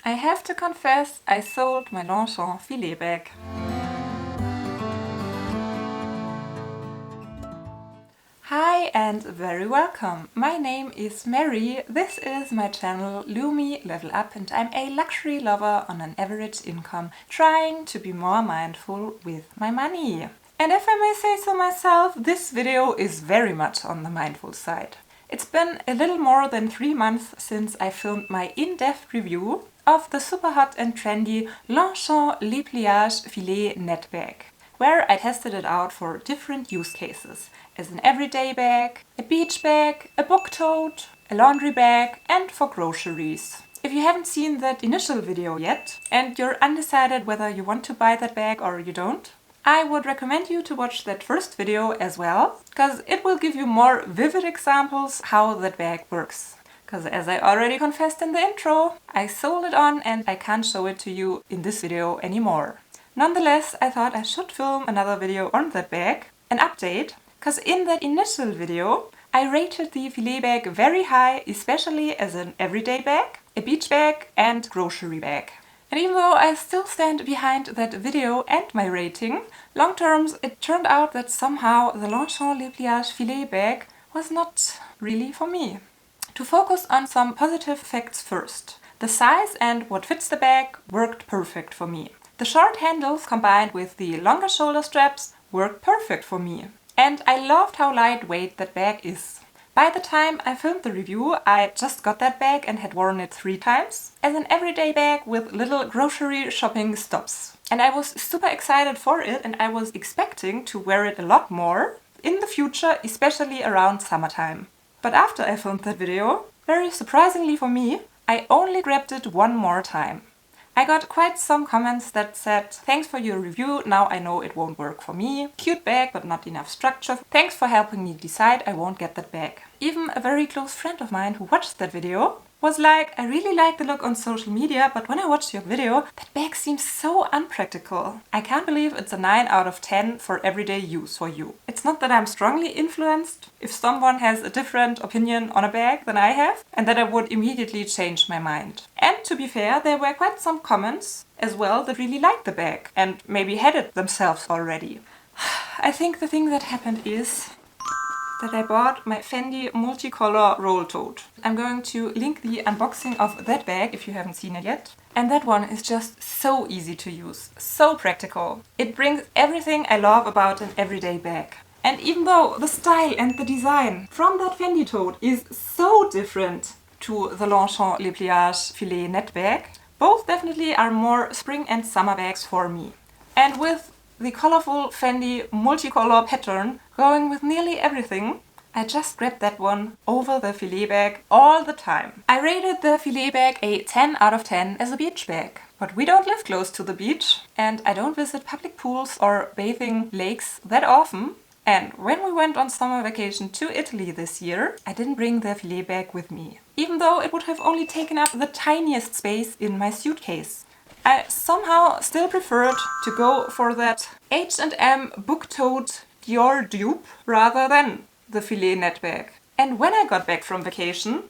I have to confess, I sold my Longchamp Filet bag. Hi and very welcome. My name is Mary. This is my channel Lumi Level Up and I'm a luxury lover on an average income trying to be more mindful with my money. And if I may say so myself, this video is very much on the mindful side. It's been a little more than 3 months since I filmed my in-depth review of the super hot and trendy Longchamp Le Pliage Filet net bag, where I tested it out for different use cases, as an everyday bag, a beach bag, a book tote, a laundry bag, and for groceries. If you haven't seen that initial video yet, and you're undecided whether you want to buy that bag or you don't, I would recommend you to watch that first video as well, because it will give you more vivid examples how that bag works. Because as I already confessed in the intro, I sold it on and I can't show it to you in this video anymore. Nonetheless, I thought I should film another video on that bag, an update, because in that initial video I rated the filet bag very high, especially as an everyday bag, a beach bag and grocery bag. And even though I still stand behind that video and my rating, long terms it turned out that somehow the Longchamp Le Pliage Filet bag was not really for me. To focus on some positive facts first. The size and what fits the bag worked perfect for me. The short handles combined with the longer shoulder straps worked perfect for me. And I loved how lightweight that bag is. By the time I filmed the review, I just got that bag and had worn it 3 times as an everyday bag with little grocery shopping stops. And I was super excited for it and I was expecting to wear it a lot more in the future, especially around summertime. But after I filmed that video, very surprisingly for me, I only grabbed it one more time. I got quite some comments that said, "Thanks for your review, now I know it won't work for me. Cute bag but not enough structure. Thanks for helping me decide I won't get that bag." Even a very close friend of mine who watched that video was like, "I really like the look on social media, but when I watched your video, that bag seems so unpractical. I can't believe it's a 9 out of 10 for everyday use for you." It's not that I'm strongly influenced if someone has a different opinion on a bag than I have, and that I would immediately change my mind. And to be fair, there were quite some comments as well that really liked the bag and maybe had it themselves already. I think the thing that happened is that I bought my Fendi multicolor roll tote. I'm going to link the unboxing of that bag if you haven't seen it yet. And that one is just so easy to use, so practical. It brings everything I love about an everyday bag. And even though the style and the design from that Fendi tote is so different to the Longchamp Le Pliage Filet net bag, both definitely are more spring and summer bags for me. And with the colorful Fendi multicolor pattern going with nearly everything, I just grabbed that one over the filet bag all the time. I rated the filet bag a 10 out of 10 as a beach bag. But we don't live close to the beach and I don't visit public pools or bathing lakes that often. And when we went on summer vacation to Italy this year, I didn't bring the filet bag with me, even though it would have only taken up the tiniest space in my suitcase. I somehow still preferred to go for that H&M book tote Dior dupe rather than the filet net bag. And when I got back from vacation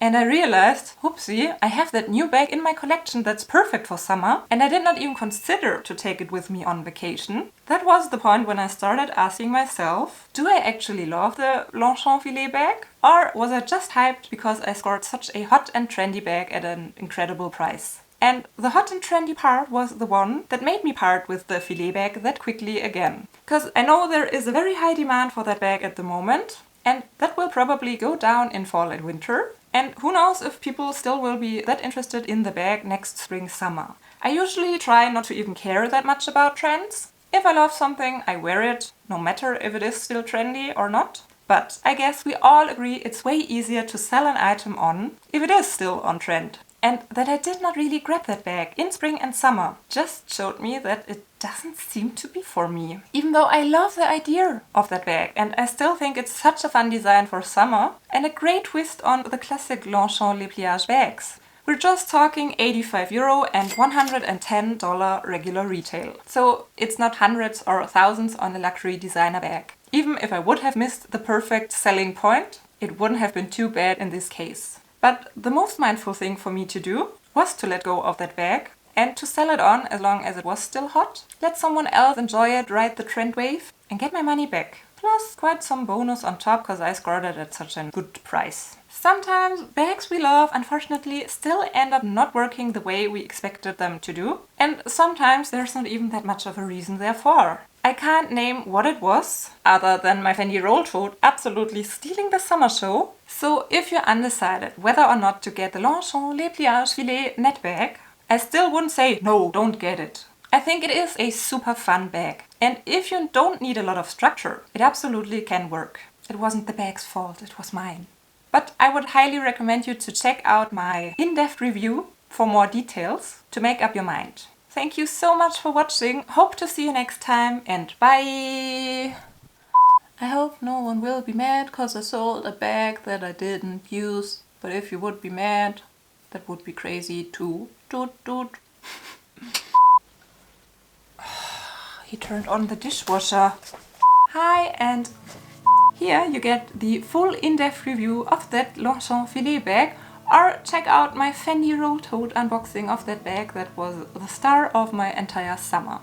and I realized, whoopsie, I have that new bag in my collection that's perfect for summer and I did not even consider to take it with me on vacation, that was the point when I started asking myself, do I actually love the Longchamp Filet bag? Or was I just hyped because I scored such a hot and trendy bag at an incredible price? And the hot and trendy part was the one that made me part with the filet bag that quickly again. Because I know there is a very high demand for that bag at the moment, and that will probably go down in fall and winter. And who knows if people still will be that interested in the bag next spring, summer. I usually try not to even care that much about trends. If I love something, I wear it, no matter if it is still trendy or not. But I guess we all agree it's way easier to sell an item on if it is still on trend. And that I did not really grab that bag in spring and summer just showed me that it doesn't seem to be for me. Even though I love the idea of that bag and I still think it's such a fun design for summer and a great twist on the classic Longchamp Le Pliage bags. We're just talking €85 and $110 regular retail. So it's not hundreds or thousands on a luxury designer bag. Even if I would have missed the perfect selling point, it wouldn't have been too bad in this case. But the most mindful thing for me to do was to let go of that bag and to sell it on as long as it was still hot, let someone else enjoy it, ride the trend wave, and get my money back. Plus quite some bonus on top because I scored it at such a good price. Sometimes bags we love, unfortunately, still end up not working the way we expected them to do. And sometimes there's not even that much of a reason therefore. I can't name what it was, other than my Fendi roll tote absolutely stealing the summer show. So if you're undecided whether or not to get the Longchamp Le Pliage Filet net bag, I still wouldn't say, no, don't get it. I think it is a super fun bag. And if you don't need a lot of structure, it absolutely can work. It wasn't the bag's fault, it was mine. But I would highly recommend you to check out my in-depth review for more details to make up your mind. Thank you so much for watching. Hope to see you next time and bye! I hope no one will be mad cause I sold a bag that I didn't use. But if you would be mad, that would be crazy too. Toot toot. He turned on the dishwasher. Hi, and here you get the full in-depth review of that Longchamp Filet bag, or check out my Fendi roll tote unboxing of that bag that was the star of my entire summer.